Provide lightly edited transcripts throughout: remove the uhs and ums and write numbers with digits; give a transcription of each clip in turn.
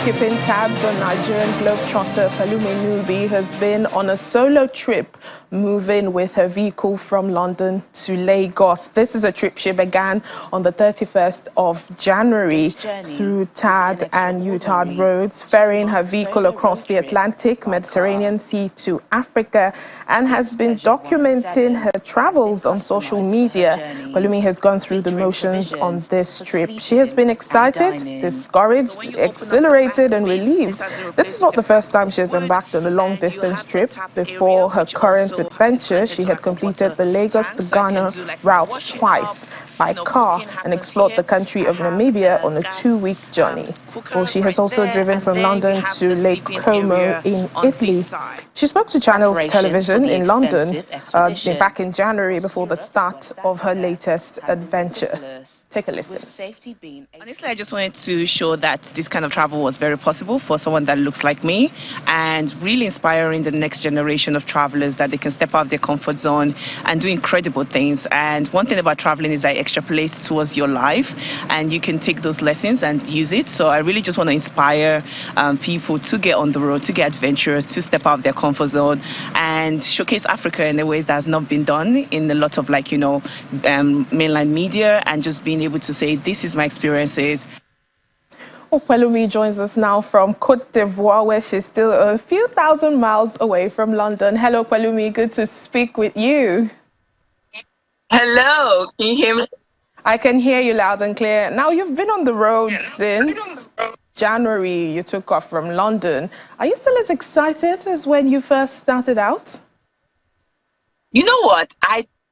keeping tabs on Nigerian globetrotter Pelumi Nubi has been on a solo trip, moving with her vehicle from London to Lagos. This is a trip she began on the 31st of January through TAD and UTAD roads, ferrying her vehicle across the Atlantic, Mediterranean Sea to Africa, and has been documenting her travels on social media. Pelumi has gone through the motions on this trip. She has been excited, discouraged, exhilarated and relieved. This is not the first time she has embarked on a long-distance trip. Before her current adventure, she had completed the Lagos to Ghana route twice by car and explored the country of Namibia on a 2-week journey. Well, she has also driven from London to Lake Como in Italy. She spoke to Channels Television in London back in January before the start of her latest adventure. Take a listen. Honestly, I just wanted to show that this kind of travel was very possible for someone that looks like me, and really inspiring the next generation of travelers that they can step out of their comfort zone and do incredible things. And one thing about traveling is that it extrapolates towards your life, and you can take those lessons and use it. So I really just want to inspire people to get on the road, to get adventurous, to step out of their comfort zone and showcase Africa in the ways that has not been done in a lot of mainland media, and just being able to say, this is my experiences. Pelumi joins us now from Côte d'Ivoire, where she's still a few thousand miles away from London. Hello, Pelumi. Good to speak with you. Hello. Can you hear me? I can hear you loud and clear. Now, you've been on the road since January. You took off from London. Are you still as excited as when you first started out? You know what?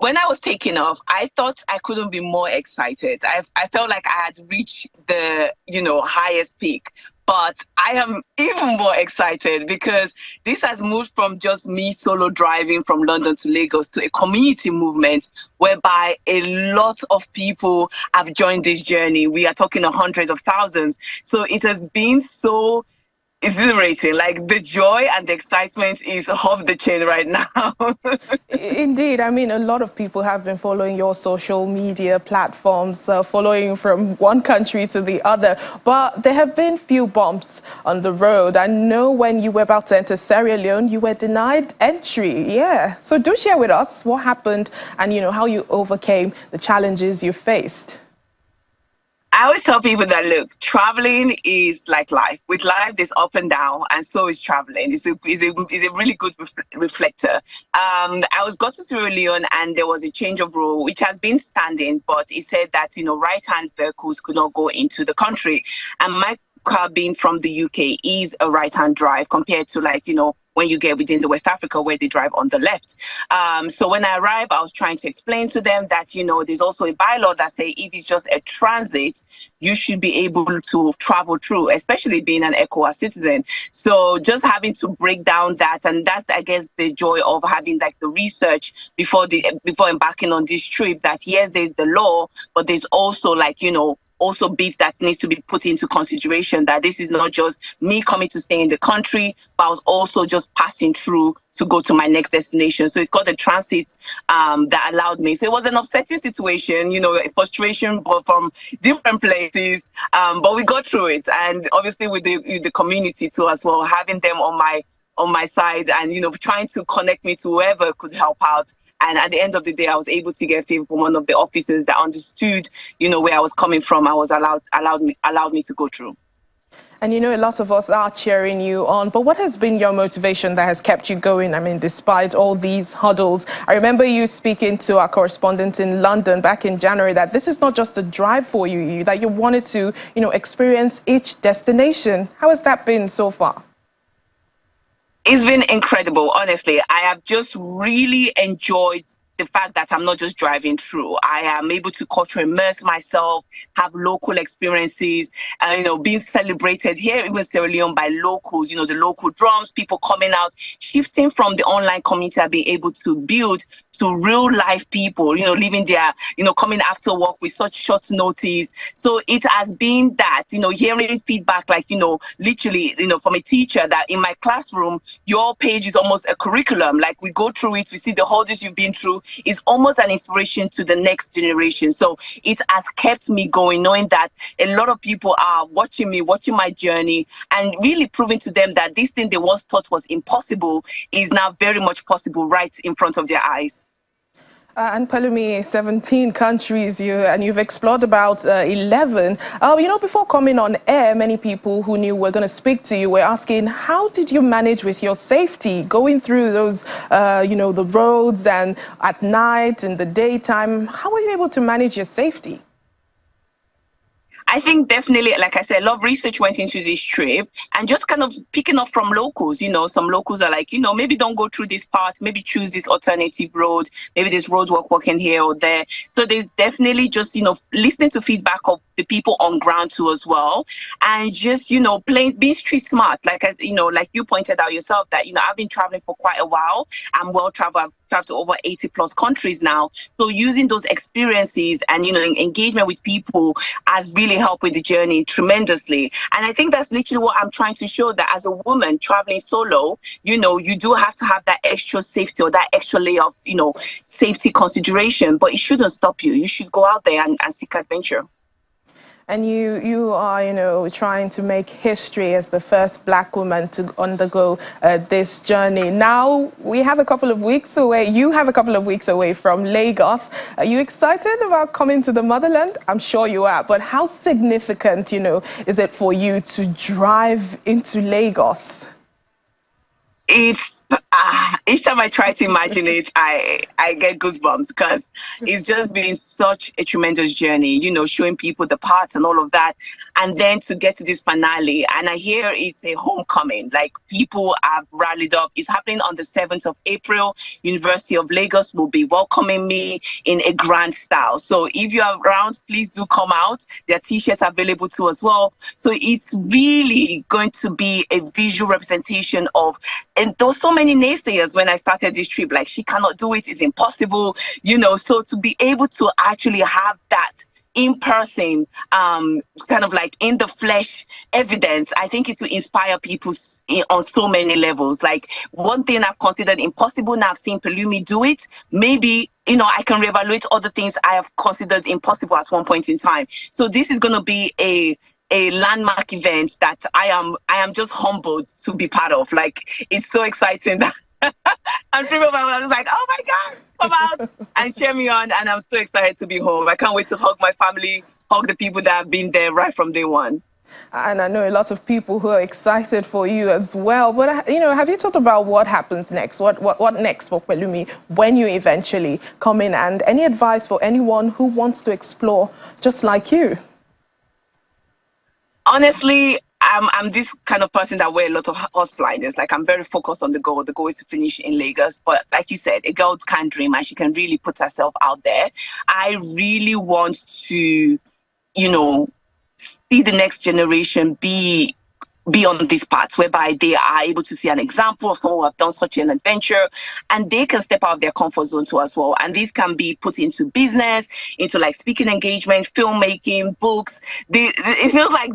When I was taking off, I thought I couldn't be more excited. I felt like I had reached the, highest peak. But I am even more excited because this has moved from just me solo driving from London to Lagos to a community movement whereby a lot of people have joined this journey. We are talking of hundreds of thousands. So it has been so exhilarating. Like, the joy and the excitement is off the chain right now. Indeed. I mean, a lot of people have been following your social media platforms, following from one country to the other. But there have been few bumps on the road. I know when you were about to enter Sierra Leone, you were denied entry. Yeah. So do share with us what happened and, how you overcame the challenges you faced. I always tell people that, look, traveling is like life. With life, there's up and down, and so is traveling. It's a really good reflector. I got to Sierra Leone, and there was a change of rule, which has been standing, but it said that, right-hand vehicles could not go into the country. And my car, being from the UK, is a right-hand drive compared to, when you get within the West Africa where they drive on the left. So when I arrived, I was trying to explain to them that, there's also a bylaw that say if it's just a transit, you should be able to travel through, especially being an ECOWAS citizen. So just having to break down that, and that's, I guess, the joy of having the research before embarking on this trip, that yes, there's the law, but there's also also bits that needs to be put into consideration, that this is not just me coming to stay in the country, but I was also just passing through to go to my next destination. So it got a transit that allowed me. So it was an upsetting situation, a frustration from different places, but we got through it. And obviously with the community too as well, having them on my side and, trying to connect me to whoever could help out. And at the end of the day, I was able to get favor from one of the officers that understood, where I was coming from. I was allowed me to go through. And a lot of us are cheering you on. But what has been your motivation that has kept you going? I mean, despite all these hurdles. I remember you speaking to our correspondent in London back in January that this is not just a drive for you, that you wanted to, experience each destination. How has that been so far? It's been incredible, honestly. I have just really enjoyed the fact that I'm not just driving through. I am able to culture immerse myself, have local experiences, and, being celebrated here in Sierra Leone by locals, the local drums, people coming out, shifting from the online community I've been able to build to real life people, living their, coming after work with such short notice. So it has been that, hearing feedback, like, literally, from a teacher, that in my classroom, your page is almost a curriculum. Like, we go through it, we see the hurdles you've been through. It's almost an inspiration to the next generation. So it has kept me going, knowing that a lot of people are watching me, watching my journey, and really proving to them that this thing they once thought was impossible is now very much possible right in front of their eyes. And Pelumi, 17 countries, you've explored about 11. Before coming on air, many people who knew we're going to speak to you were asking, how did you manage with your safety going through those, the roads and at night, in the daytime? How were you able to manage your safety? I think definitely, like I said, a lot of research went into this trip, and just kind of picking up from locals. Some locals are like, maybe don't go through this part, maybe choose this alternative road, maybe this road working here or there. So there's definitely just, listening to feedback of the people on ground too as well, and just, being street smart. Like, like you pointed out yourself that, I've been traveling for quite a while. I'm well traveled. I've traveled to over 80 plus countries now. So using those experiences and, engagement with people has really helped with the journey tremendously. And I think that's literally what I'm trying to show, that as a woman traveling solo, you do have to have that extra safety or that extra layer of, safety consideration, but it shouldn't stop you. You should go out there and seek adventure. And you are, trying to make history as the first Black woman to undergo this journey. Now, we have a couple of weeks away. You have a couple of weeks away from Lagos. Are you excited about coming to the motherland? I'm sure you are. But how significant, is it for you to drive into Lagos? It's each time I try to imagine it, I get goosebumps, because it's just been such a tremendous journey, showing people the parts and all of that. And then to get to this finale, and I hear it's a homecoming, like people have rallied up. It's happening on the 7th of April. University of Lagos will be welcoming me in a grand style. So if you are around, please do come out. There are t-shirts available too as well. So it's really going to be a visual representation of, and there were so many naysayers when I started this trip, like, she cannot do it, it's impossible, so to be able to actually have that in person, kind of like in the flesh evidence, I think it will inspire people on so many levels. Like, one thing I've considered impossible, now I've seen Pelumi do it. Maybe, I can reevaluate other things I have considered impossible at one point in time. So this is going to be a landmark event that I am just humbled to be part of. Like, it's so exciting that I'm dreaming about it. I was like, oh my God, come out and cheer me on. And I'm so excited to be home. I can't wait to hug my family, hug the people that have been there right from day one. And I know a lot of people who are excited for you as well. But, have you thought about what happens next? What next for Pelumi when you eventually come in? And any advice for anyone who wants to explore just like you? Honestly, I'm this kind of person that wear a lot of horse blinders. Like, I'm very focused on the goal. The goal is to finish in Lagos. But like you said, a girl can dream and she can really put herself out there. I really want to, see the next generation be on this path, whereby they are able to see an example of someone who have done such an adventure, and they can step out of their comfort zone too as well. And these can be put into business, into like speaking engagement, filmmaking, books. It feels like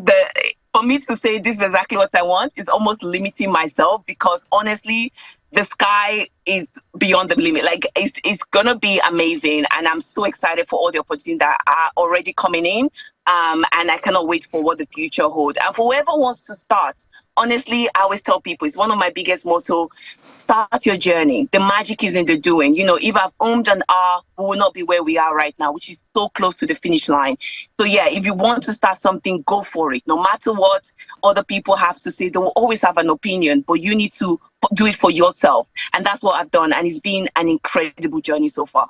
for me to say this is exactly what I want is almost limiting myself, because honestly, the sky is beyond the limit. Like, it's gonna be amazing, and I'm so excited for all the opportunities that are already coming in. And I cannot wait for what the future holds. And for whoever wants to start, honestly, I always tell people, it's one of my biggest motto: start your journey. The magic is in the doing. If I've owned an hour, we will not be where we are right now, which is so close to the finish line. So yeah, if you want to start something, go for it. No matter what other people have to say, they will always have an opinion, but you need to do it for yourself. And that's what I've done. And it's been an incredible journey so far.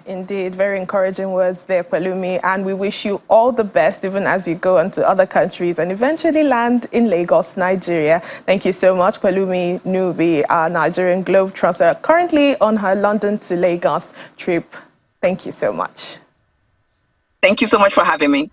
Indeed, very encouraging words there, Pelumi, and we wish you all the best even as you go into other countries and eventually land in Lagos, Nigeria. Thank you so much, Pelumi Nubi, our Nigerian globetrotter, currently on her London to Lagos trip. Thank you so much. Thank you so much for having me.